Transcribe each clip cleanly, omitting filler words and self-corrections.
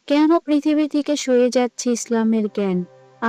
কেন পৃথিবী থেকে সরে যাচ্ছে ইসলামের জ্ঞান?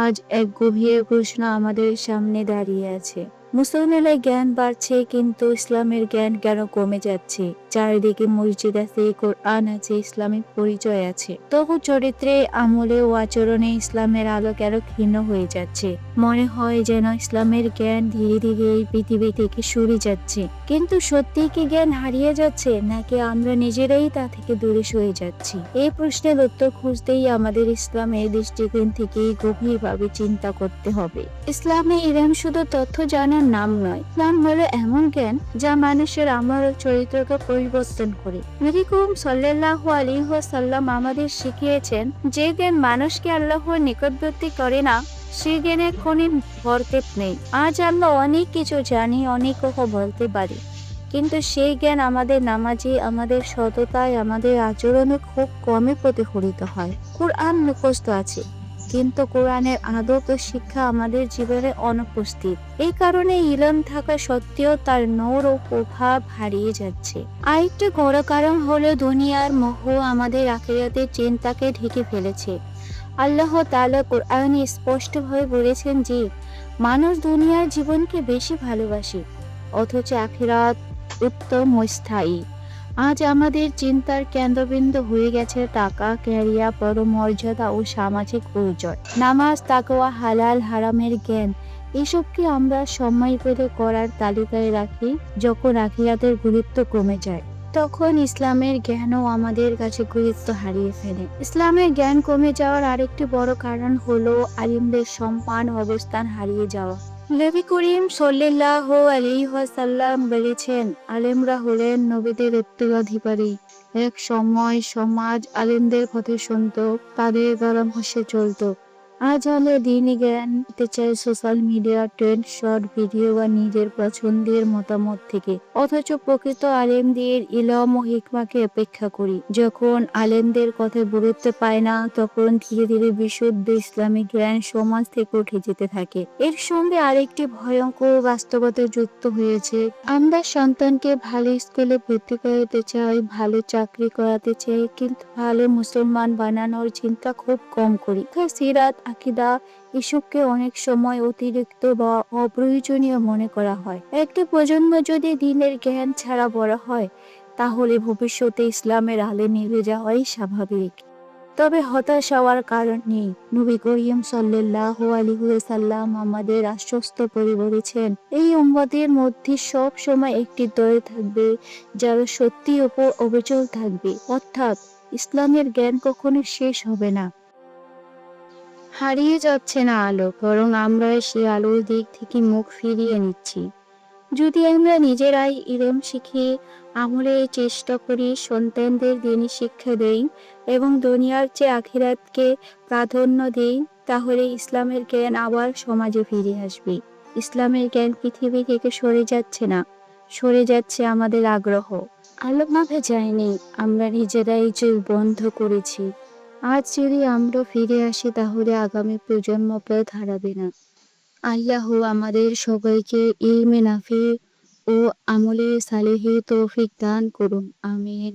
আজ এক গভীর প্রশ্ন আমাদের সামনে দাঁড়িয়ে আছে। মুসলমানের জ্ঞান বাড়ছে, কিন্তু ইসলামের জ্ঞান কেন কমে যাচ্ছে? চারিদিকে মসজিদ আছে, কোরআন আছে, ইসলামিক পরিচয় আছে, তবু চরিত্রে, আমলে ও আচরণে ইসলামের আলো কেন ক্ষীণ হয়ে যাচ্ছে? মনে হয় যেন ইসলামের জ্ঞান ধীরে ধীরে এই পৃথিবী থেকে সরে যাচ্ছে। কিন্তু সত্যি কি জ্ঞান হারিয়ে যাচ্ছে, নাকি আমরা নিজেরাই তা থেকে দূরে সরে যাচ্ছি? এই প্রশ্নের উত্তর খুঁজতেই আমাদের ইসলামের দৃষ্টিকোণ থেকে গভীরভাবে চিন্তা করতে হবে। ইসলামে ইলম শুধু তথ্য জানার নাম নয়, ইসলাম হলো এমন জ্ঞান যা মানুষের আমল ও চরিত্রকে পরিবর্তন করে। নবী করিম সাল্লাল্লাহু আলাইহি ওয়াসাল্লাম আমাদের শিখিয়েছেন, যে জ্ঞান মানুষকে আল্লাহর নিকটবর্তী করে না, সে জ্ঞানের কোনো বরকত নেই। আজ আমরা অনেক কিছু জানি, অনেক কথা বলতে পারি, কিন্তু সেই জ্ঞান আমাদের নামাজে, আমাদের সততায়, আমাদের আচরণে খুব কমই প্রতিফলিত হয়। কোরআন মুখস্থ আছে, কিন্তু কোরআনের আদব ও শিক্ষা আমাদের জীবনে অনুপস্থিত। এই কারণে ইলম থাকা সত্ত্বেও তার নূর ও প্রভাব হারিয়ে যাচ্ছে। আরেকটা বড় কারণ হলো দুনিয়ার মোহ আমাদের আখিরাতের চিন্তাকে ঢেকে ফেলেছে। আল্লাহ তাআলা কোরআনে স্পষ্টভাবে বলেছেন যে মানুষ দুনিয়ার জীবনকে বেশি ভালোবাসে, অথচ আখিরাত উত্তম ও স্থায়ী। আজ আমাদের চিন্তার কেন্দ্রবিন্দু হয়ে গেছে টাকা, ক্যারিয়ার, পদমর্যাদা ও সামাজিক প্রয়োজন। নামাজ, তাকওয়া, হালাল হারামের জ্ঞান, এসবকে আমরা সময় পেলে করার তালিকায় রাখি। যখন আখিরাতের গুরুত্ব কমে যায়, তখন ইসলামের জ্ঞানও আমাদের কাছে গুরুত্ব হারিয়ে ফেলে। ইসলামের জ্ঞান কমে যাওয়ার আরেকটি বড় কারণ হলো আলিমদের সম্মান ও অবস্থান হারিয়ে যাওয়া। নবী করিম সাল্লাল্লাহু আলাইহি ওয়াসাল্লাম বলেছেন, আলেমরা হলেন নবীদের উত্তরাধিকারী। এক সময় সমাজ আলেমদের কথা শুনত, তাদের পরামর্শে চলত। আজ আমরা দিনই জ্ঞান নিতে চাই social media, trend, short video বা নিজের পছন্দের মতামত থেকে, অথচ প্রকৃত আলেমদের ইলম ও হিকমাকে অপেক্ষা করি। যখন আলেমদের কথা গুরুত্ব পায় না, তখন ধীরে ধীরে বিশুদ্ধ ইসলামিক জ্ঞান সমাজ থেকে উঠে যেতে থাকে। এর সঙ্গে আরেকটি ভয়ঙ্কর বাস্তবতা যুক্ত হয়েছে। আমরা সন্তানকে ভালো স্কুলে ভর্তি করাতে চাই, ভালো চাকরি করাতে চাই, কিন্তু ভালো মুসলমান বানানোর চিন্তা খুব কম করি। সিরাত, আকীদা, এসবকে অনেক সময় অতিরিক্ত বা অপ্রয়োজনীয় মনে করা হয়। একটি প্রজন্ম যদি দিনের জ্ঞান ছাড়া বড় হয়, তাহলে ভবিষ্যতে ইসলামের আলো নিভে যাওয়াই স্বাভাবিক। তবে হতাশ হওয়ার কারণ নেই। নবী করিম সাল্লাল্লাহু আলাইহি ওয়াসাল্লাম আমাদের আশ্বস্ত করে বলেছেন, এই উম্মতের মধ্যে সব সময় একটি দল থাকবে যারা সত্যির উপর অবিচল থাকবে। অর্থাৎ ইসলামের জ্ঞান কখনো শেষ হবে না, হারিয়ে যাচ্ছে না আলো, বরং আমরা সেই আলোর দিক থেকে মুখ ফিরিয়ে নিচ্ছি। যদি আমরা নিজেরাই ইলম শিখি, আমলে চেষ্টা করি, সন্তানদের দিনী শিক্ষা দেই এবং দুনিয়ার চেয়ে আখিরাতকে প্রাধান্য দেই, তাহলে ইসলামের জ্ঞান আবার সমাজে ফিরে আসবে। ইসলামের জ্ঞান পৃথিবী থেকে সরে যাচ্ছে না, সরে যাচ্ছে আমাদের আগ্রহ। আলোভাবে যায়নি, আমরা নিজেরাই চোখ বন্ধ করেছি। আজ যদি আমরা ফিরে আসি, তাহলে আগামী প্রজন্ম পথ হারাবে না। আল্লাহ আমাদের সবাইকে ইলমে নাফি ও আমলে সালেহে তৌফিক দান করুন। আমিন।